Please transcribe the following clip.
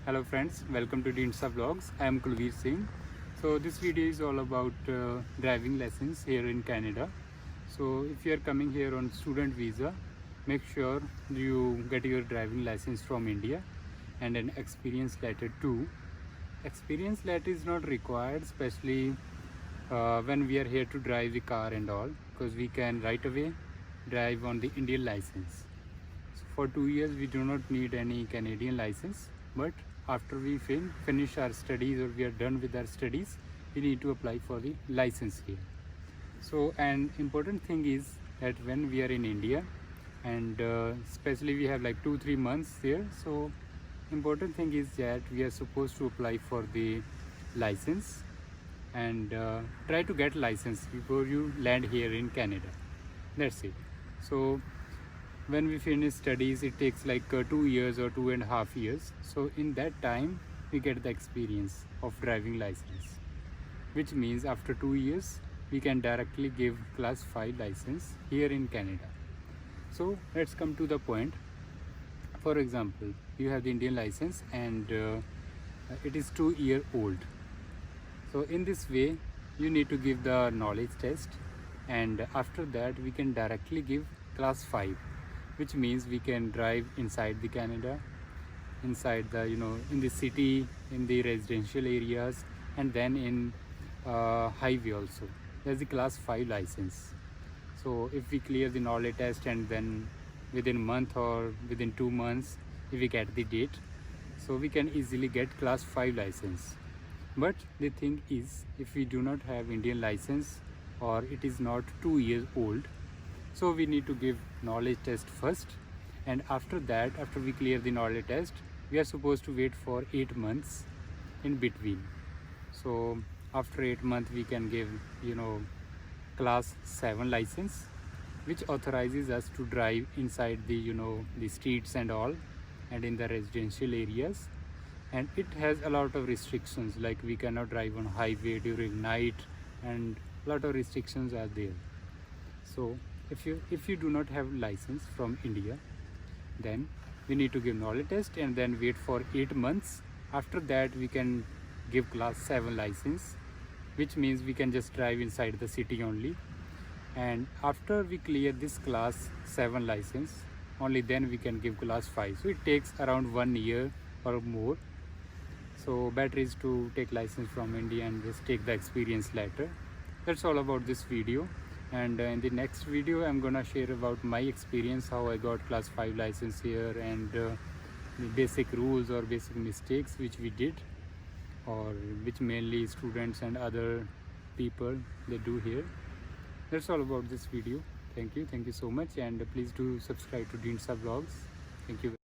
Hello friends, welcome to Dinsa Vlogs. I am Kulveer Singh. So this video is all about driving lessons here in Canada. So if you are coming here on student visa, make sure you get your driving license from India and an experience letter too. Experience letter is not required, especially when we are here to drive the car and all, because we can right away drive on the Indian license. So for 2 years we do not need any Canadian license, but after we finish our studies or we are done with our studies, we need to apply for the license here. So an important thing is that when we are in India and especially we have like 2-3 months there, so important thing is that we are supposed to apply for the license and try to get license before you land here in Canada. That's it. So when we finish studies, it takes like 2 years or 2.5 years. So in that time we get the experience of driving license, which means after 2 years we can directly give class 5 license here in Canada. So let's come to the point. For example, you have the Indian license and it is 2 year old. So in this way you need to give the knowledge test, and after that we can directly give class 5, which means we can drive inside the Canada, inside the in the city, in the residential areas, and then in highway also. There's the class 5 license. So if we clear the knowledge test and then within a month or within 2 months if we get the date, so we can easily get class 5 license. But the thing is, if we do not have Indian license or it is not 2 years old, so we need to give knowledge test first, and after that, after we clear the knowledge test, we are supposed to wait for 8 months in between. So after 8 months we can give class 7 license, which authorizes us to drive inside the the streets and all, and in the residential areas. And it has a lot of restrictions, like we cannot drive on highway during night, and a lot of restrictions are there. So if you do not have license from India, then we need to give knowledge test and then wait for 8 months. After that we can give class 7 license, which means we can just drive inside the city only. And after we clear this class 7 license, only then we can give class 5. So it takes around 1 year or more. So better is to take license from India and just take the experience letter. That's all about this video. And in the next video I'm gonna share about my experience, how I got class 5 license here, and the basic rules or basic mistakes which we did, or which mainly students and other people they do here. That's all about this video. Thank you so much, and please do subscribe to Dinsa Vlogs. Thank you.